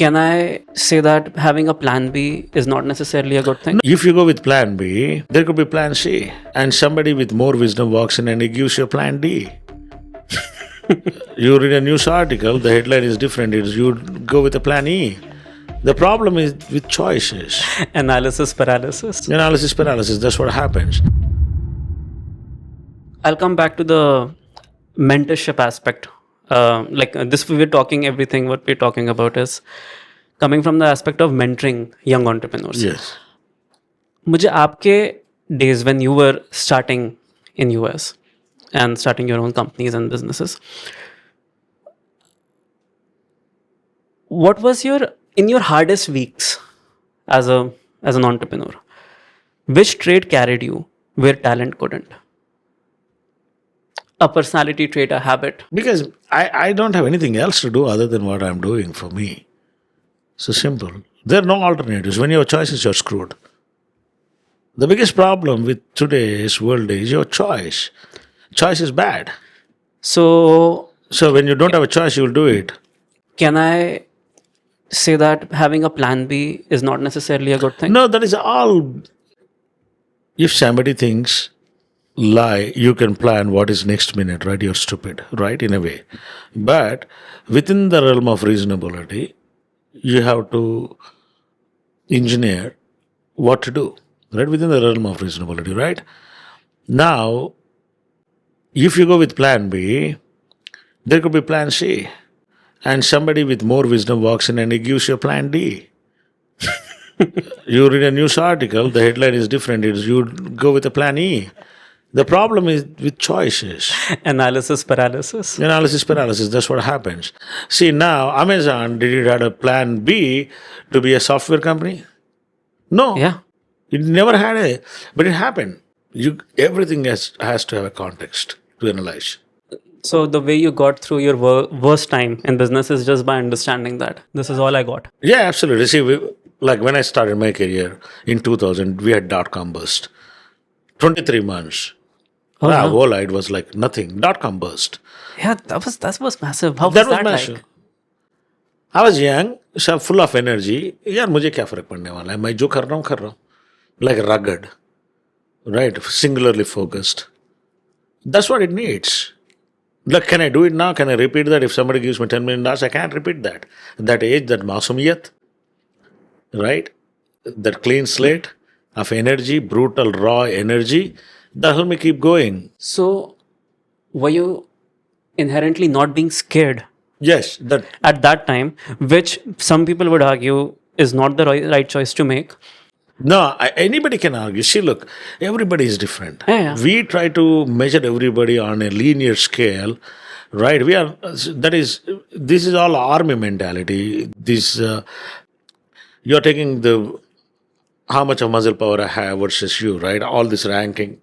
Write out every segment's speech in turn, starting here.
Can I say that having a plan B is not necessarily a good thing? If you go with plan B, there could be plan C. And somebody with more wisdom walks in and he gives you a plan D. You read a news article, the headline is different. It's you go with a plan E. The problem is with choices. Analysis paralysis. Analysis paralysis, that's what happens. I'll come back to the mentorship aspect. This we were talking, everything what we're talking about is coming from the aspect of mentoring young entrepreneurs. Yes. मुझे आपके days when you were starting in US and starting your own companies and businesses, what was in your hardest weeks as an entrepreneur, which trait carried you where talent couldn't? A personality trait, a habit. Because I don't have anything else to do other than what I'm doing for me. So simple. There are no alternatives. When your choices, you're screwed. The biggest problem with today's world is your choice. Choice is bad. So when you don't have a choice, you'll do it. can I say that having a plan B is not necessarily a good thing? No, that is all. If somebody thinks lie, you can plan what is next minute, right? You're stupid, right? In a way. But within the realm of reasonability, you have to engineer what to do, right? Within the realm of reasonability, right? Now, if you go with plan B, there could be plan C. And somebody with more wisdom walks in and he gives you a plan D. You read a news article, the headline is different. It's you go with a plan E. The problem is with choices. Analysis paralysis. Analysis paralysis, that's what happens. See, now, Amazon, did it have a plan B to be a software company? No. Yeah. It never had but it happened. Everything has to have a context to analyze. So the way you got through your worst time in business is just by understanding that this is all I got. Yeah, absolutely. See, like when I started my career in 2000, we had dot-com burst. 23 months. Oh, no. Vola, it was like nothing. Dot-com burst. Yeah, that was massive. How That was was that massive. like? I was young, so full of energy. यार मुझे क्या फर्क पड़ने वाला है? मैं जो कर रहा हूँ. Like rugged, right? Singularly focused. That's what it needs. Like, can I do it now? Can I repeat that? If somebody gives me $10 million, I can't repeat that. That age, that masumiyat, right? That clean slate of energy, brutal, raw energy, that help me keep going. So were you inherently not being scared Yes, that at that time, which some people would argue is not the right choice to make? No, anybody can argue. See, look, everybody is different. Yeah. We try to measure everybody on a linear scale, right? This is all army mentality. You're taking how much of muscle power I have versus you, right? All this ranking,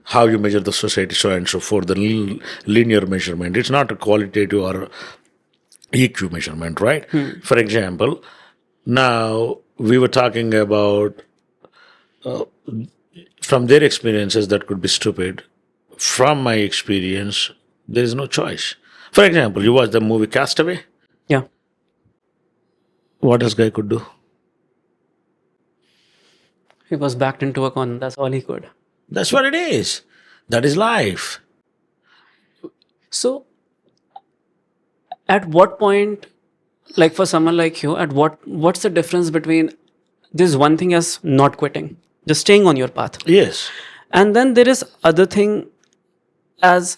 how you measure the society, so on and so forth, the linear measurement. It's not a qualitative or EQ measurement, right? For example, now, we were talking about from their experiences that could be stupid. From my experience, there is no choice. For example, you watch the movie Castaway. Yeah. What else guy could do? He was backed into a corner. That's all he could. That's what it is. That is life. So at what point, like for someone like you, what's the difference between this one thing as not quitting, just staying on your path, Yes. and then there is other thing as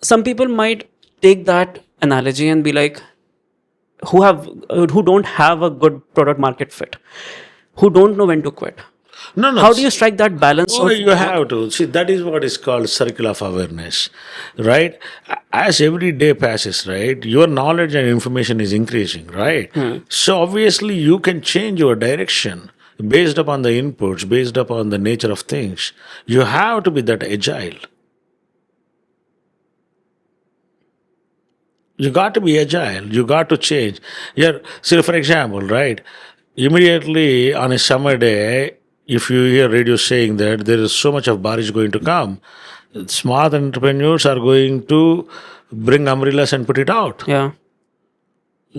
some people might take that analogy and be like, who don't have a good product market fit, who don't know when to quit. No. How do you strike that balance? Oh, you have to. See, that is what is called circle of awareness, right? As every day passes, right, your knowledge and information is increasing, right? So obviously you can change your direction based upon the inputs, based upon the nature of things. You have to be that agile. You got to be agile. You got to change. See, for example, right, immediately on a summer day, if you hear radio saying that there is so much of barish going to come, smart entrepreneurs are going to bring umbrellas and put it out. Yeah.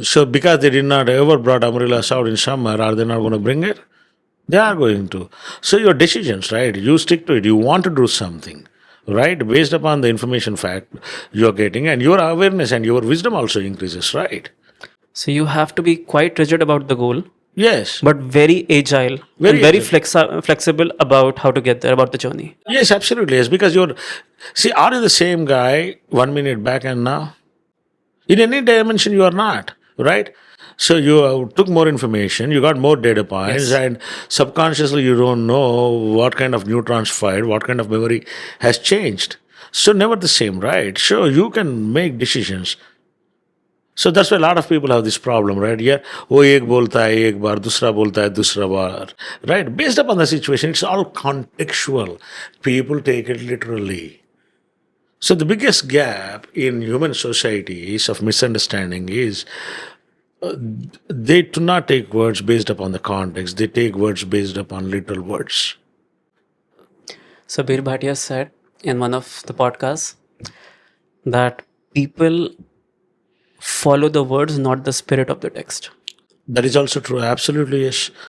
So because they did not ever brought umbrellas out in summer, are they not going to bring it? They are going to. So your decisions, right? You stick to it. You want to do something, right? Based upon the information fact you're getting, and your awareness and your wisdom also increases, right? So you have to be quite rigid about the goal, Yes. but very agile Very and very agile. flexible about how to get there, about the journey. Yes, absolutely. Yes, because you're. See, are you the same guy 1 minute back and now? In any dimension, you are not, right? So you took more information, you got more data points, Yes. and subconsciously you don't know what kind of neurons fired, what kind of memory has changed. So never the same, right? Sure, you can make decisions. So that's why a lot of people have this problem, right? Yeah, वो एक बोलता है एक बार, दूसरा बोलता है दूसरा बार, right? Based upon the situation, it's all contextual. People take it literally. So the biggest gap in human societies of misunderstanding is they do not take words based upon the context. They take words based upon literal words. Sabir Bhatia said in one of the podcasts that people follow the words, not the spirit of the text. That is also true. Absolutely, yes.